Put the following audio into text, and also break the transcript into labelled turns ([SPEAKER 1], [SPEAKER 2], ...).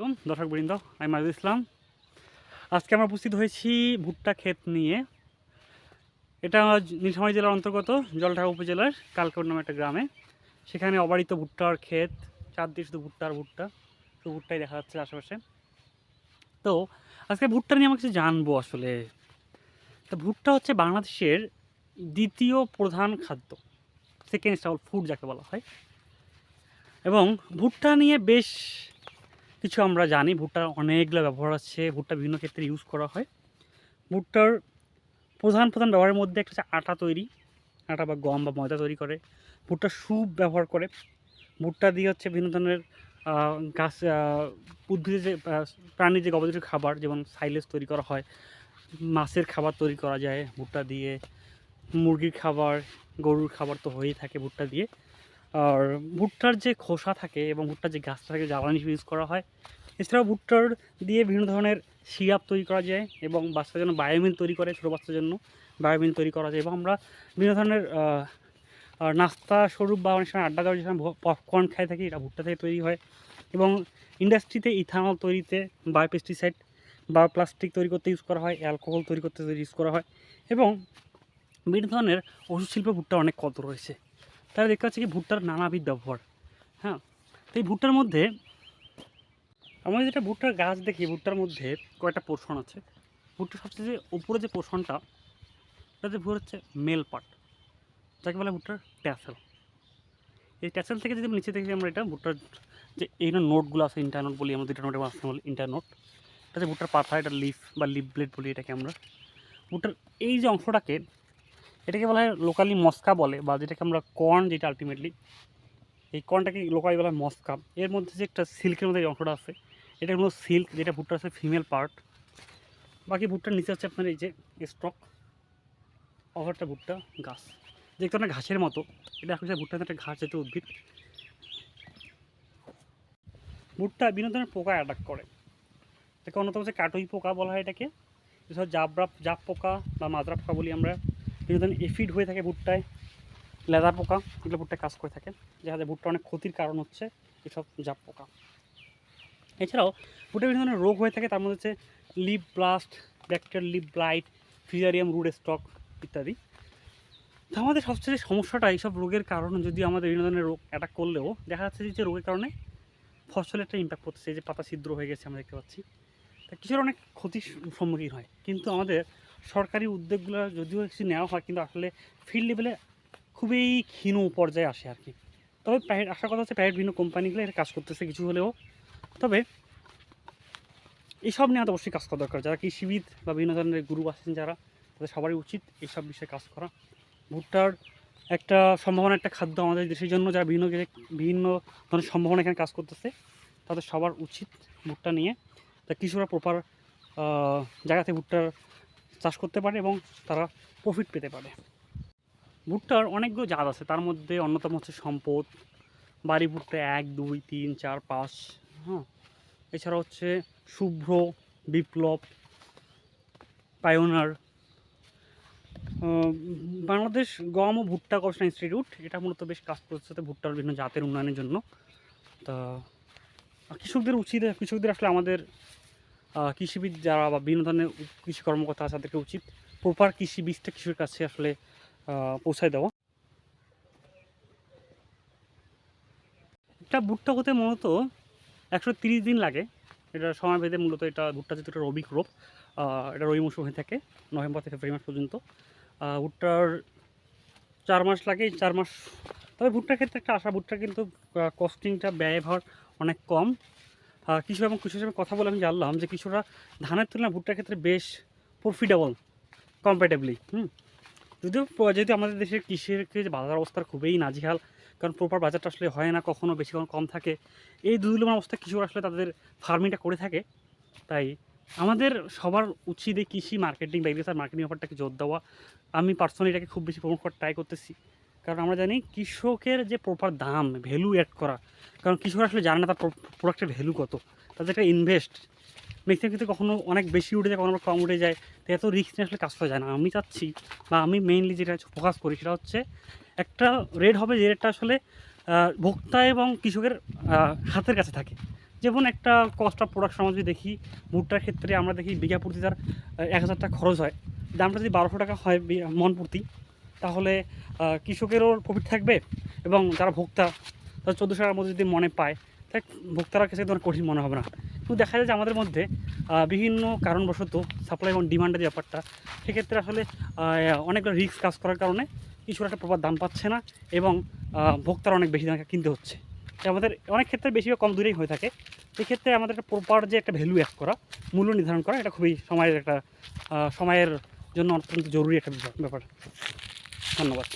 [SPEAKER 1] দর্শকবৃন্দ, আমি মাজিদুল ইসলাম। আজকে আমরা উপস্থিত হয়েছি ভুট্টা ক্ষেত নিয়ে। এটা নীলফামারী জেলার অন্তর্গত জলঢাকা উপজেলার কালকোট নামে একটা গ্রামে। সেখানে অবারিত ভুট্টার ক্ষেত, চারদিকে শুধু ভুট্টা, শুধু ভুট্টাই দেখা যাচ্ছে আশেপাশে। তো আজকে ভুট্টা নিয়ে আমরা কিছু জানবো আসলে। তো ভুট্টা হচ্ছে বাংলাদেশের দ্বিতীয় প্রধান খাদ্য, সেকেন্ড স্টেপল ফুড যাকে বলা হয়। এবং ভুট্টা নিয়ে বেশ কিছু আমরা জানি। ভুট্টার অনেকগুলো ব্যবহার আছে, ভুট্টা বিভিন্ন ক্ষেত্রে ইউজ করা হয়। ভুট্টার প্রধান ব্যবহারের মধ্যে একটা হচ্ছে আটা তৈরি, আটা বা গম বা ময়দা তৈরি করে। ভুট্টার স্যুপ ব্যবহার করে। ভুট্টা দিয়ে হচ্ছে বিভিন্ন ধরনের গাছ, উদ্ভিদের যে প্রাণীর যে গবাদি খাবার, যেমন সাইলেজ তৈরি করা হয়, মাছের খাবার তৈরি করা যায় ভুট্টা দিয়ে, মুরগির খাবার, গরুর খাবার তো হয়েই থাকে ভুট্টা দিয়ে। আর ভুট্টার যে খোসা থাকে এবং ভুট্টার যে গাছটা থাকে জ্বালানি হিসেবে ইউজ করা হয়। এছাড়াও ভুট্টার দিয়ে বিভিন্ন ধরনের সিরাপ তৈরি করা যায় এবং বাচ্চাদের জন্য বায়োমিল তৈরি করে, ছোটো বাচ্চার জন্য বায়োমিল তৈরি করা যায়। এবং আমরা বিভিন্ন ধরনের নাস্তা স্বরূপ বা অনেক সময় আড্ডা দেওয়ার সময় পপকর্ন খাই থাকি, এটা ভুট্টা থেকে তৈরি হয়। এবং ইন্ডাস্ট্রিতে ইথানল তৈরিতে, বায়োপেস্টিসাইড, বায়োপ্লাস্টিক তৈরি করতে ইউজ করা হয়, অ্যালকোহল তৈরি করতে ইউজ করা হয়। এবং বিভিন্ন ধরনের ওষুধ শিল্পে ভুট্টার অনেক কত রয়েছে। তারা দেখতে পাচ্ছি কি ভুট্টার নানাবিধ ব্যবহার। হ্যাঁ, তো এই ভুট্টার মধ্যে আমরা যেটা ভুট্টার গাছ দেখি, ভুট্টার মধ্যে কয়েকটা পোর্শন আছে। ভুট্টার সবচেয়ে যে উপরে যে পোর্শনটা, তাতে ভুল হচ্ছে মেল পার্ট, যাকে বলে ভুট্টার ট্যাসেল। এই ট্যাসেল থেকে যদি নিচে দেখি আমরা, এটা ভুট্টার যে এই নোটগুলো আছে, ইন্টারনোট বলি আমরা, দুইটা নোটের মাঝখানে বলি ইন্টারনোট। এটা যে ভুট্টার পাতা, এটা লিফ বা লিফ ব্লেড বলি এটাকে আমরা। ভুট্টার এই যে অংশটাকে, এটাকে বলা হয় লোকালি মস্কা বলে, বা যেটাকে আমরা কর্ন, যেটা আলটিমেটলি এই কর্নটাকে লোকালি বলা হয় মস্কা। এর মধ্যে যে একটা সিল্কের মধ্যে এই অংশটা আছে, এটা হলো সিল্ক, যেটা ভুট্টার আছে ফিমেল পার্ট। বাকি ভুট্টার নিচে হচ্ছে আপনার এই যে স্টক, অভারটা ভুট্টা গাছ, দেখতে অনেক ঘাসের মতো। এটা আসলে ভুট্টা একটা ঘাস জাতীয় উদ্ভিদ। ভুট্টা বিভিন্ন ধরনের পোকা অ্যাটাক করে। এটাকে অন্যতম হচ্ছে কাটুই পোকা বলা হয় এটাকে। এছাড়া জাপ পোকা বা মাজরা পোকা বলি আমরা। বিভিন্ন ধরনের এফিড হয়ে থাকে ভুট্টায়, লেদা পোকা, এগুলো ভুট্টায় কাজ করে থাকে। যাতে ভুট্টা অনেক ক্ষতির কারণ হচ্ছে এসব জাপ পোকা। এছাড়াও ভুট্টার বিভিন্ন ধরনের রোগ হয়ে থাকে, তার মধ্যে হচ্ছে leaf blast, bacterial leaf blight, fusarium root stock ইত্যাদি। তো আমাদের সবচেয়ে সমস্যাটা, এইসব রোগের কারণে যদি আমাদের বিভিন্ন ধরনের রোগ অ্যাটাক করলেও দেখা যাচ্ছে যে রোগের কারণে ফসলের একটা ইম্প্যাক্ট পড়তেছে। যে পাতা ছিদ্র হয়ে গেছে আমরা দেখতে পাচ্ছি, তা কিছুর অনেক ক্ষতির সম্মুখীন হয়। কিন্তু আমাদের সরকারি উদ্যোগগুলো যদিও কিছু নেওয়া হয়, কিন্তু আসলে ফিল্ড লেভেলে খুবই ক্ষীণ পর্যায়ে আসে আর কি। তবে প্রাইভেট, আসার কথা হচ্ছে প্রাইভেট বিভিন্ন কোম্পানিগুলো এটা কাজ করতেছে কিছু হলেও। তবে এইসব নিয়ে অবশ্যই কাজ করা দরকার। যারা কৃষিবিদ বা বিভিন্ন ধরনের গুরু আছেন যারা, তাদের সবারই উচিত এইসব বিষয়ে কাজ করা। ভুট্টার একটা সম্ভাবনা, একটা খাদ্য আমাদের দেশের জন্য, যারা বিভিন্ন ধরনের সম্ভাবনা এখানে কাজ করতেছে, তাদের সবার উচিত ভুট্টা নিয়ে, তা কৃষকরা প্রপার জায়গাতে ভুট্টার চাষ করতে পারে এবং তারা প্রফিট পেতে পারে। ভুট্টার অনেকগুলো জাত আছে, তার মধ্যে অন্যতম হচ্ছে সম্পদ, বাড়ি ভুট্টা 1, 2, 3, 4, 5। হ্যাঁ, এছাড়া হচ্ছে শুভ্র, বিপ্লব, পায়োনার। বাংলাদেশ গম ও ভুট্টা গবেষণা ইনস্টিটিউট, এটা মূলত বেশ কাজ করছে ভুট্টার বিভিন্ন জাতের উন্নয়নের জন্য। তা কৃষকদের আসলে আমাদের কৃষিবিদ যারা বা বিভিন্ন ধরনের কৃষি কর্মকর্তা আছে, তাদেরকে উচিত প্রপার কৃষি বীজটা কৃষকের কাছে আসলে পৌঁছায় দেওয়া। এটা ভুট্টা হতে মূলত 130 দিন লাগে। এটা সময় ভেদে মূলত, এটা ভুট্টা যেহেতু একটা রবি ক্রপ, এটা রবি মৌসুম হয়ে থাকে নভেম্বর থেকে ফেব্রুয়ারি মাস পর্যন্ত। ভুট্টার 4 মাস লাগে, 4 মাস। তবে ভুট্টার ক্ষেত্রে একটা আশা, ভুট্টার কিন্তু কস্টিংটা, ব্যয়ভার অনেক কম। কৃষক এবং কৃষকের সঙ্গে কথা বলে আমি জানলাম যে কৃষকরা ধানের তুলনায় ভুট্টার ক্ষেত্রে বেশ প্রফিটেবল কম্পারেটিভলি। যেহেতু আমাদের দেশের কৃষির যে বাজার অবস্থার খুবই নাজেহাল, কারণ প্রপার বাজারটা আসলে হয় না, কখনো বেশি কখনো কম থাকে। এই দুর্লভ অবস্থায় কৃষকরা আসলে তাদের ফার্মিংটা করে থাকে। তাই আমাদের সবার উচিত এই কৃষি মার্কেটিং বা এগ্রিকালচার মার্কেটিং ব্যাপারটাকে জোর দেওয়া। আমি পার্সোনালি এটাকে খুব বেশি প্রমোট করার ট্রাই করতেছি, কারণ আমরা জানি কৃষকের যে প্রপার দাম, ভ্যালু অ্যাড করা। কারণ কৃষকরা আসলে জানে না তার প্রোডাক্টের ভ্যালু কত, তাদের একটা ইনভেস্ট ম্যাক্সিমাম ক্ষেত্রে কখনো অনেক বেশি উঠে যায়, কখনো কম উঠে যায়। তো এত রিস্ক নিয়ে আসলে কাজ করা যায় না। আমি চাচ্ছি, বা আমি মেইনলি যেটা ফোকাস করি, সেটা হচ্ছে একটা রেট হবে যে রেটটা আসলে ভোক্তা এবং কৃষকের হাতের কাছে থাকে। যেমন একটা কস্ট অফ প্রোডাকশন আমরা যদি দেখি, ভুট্টার ক্ষেত্রে আমরা দেখি বিঘা প্রতি তার 1000 টাকা খরচ হয়, দামটা যদি 1200 টাকা হয় মন প্রতি, তাহলে কৃষকেরও প্রফিট থাকবে এবং যারা ভোক্তা তারা 1400 টাকার মধ্যে যদি মনে পায়, তাই ভোক্তারা কাছে তোমার কঠিন মনে হবে না। কিন্তু দেখা যায় যে আমাদের মধ্যে বিভিন্ন কারণবশত সাপ্লাই এবং ডিমান্ডের যে ব্যাপারটা, সেক্ষেত্রে আসলে অনেকগুলো রিস্ক কাজ করার কারণে কিছুর একটা প্রপার দাম পাচ্ছে না এবং ভোক্তারা অনেক বেশি দামে কিনতে হচ্ছে। তাই আমাদের অনেক ক্ষেত্রে বেশি বা কম দূরেই হয়ে থাকে। সেক্ষেত্রে আমাদের একটা প্রপার যে একটা ভ্যালু অ্যাড করা, মূল্য নির্ধারণ করা, এটা খুবই সময়ের জন্য অত্যন্ত জরুরি একটা ব্যাপার। ধন্যবাদ।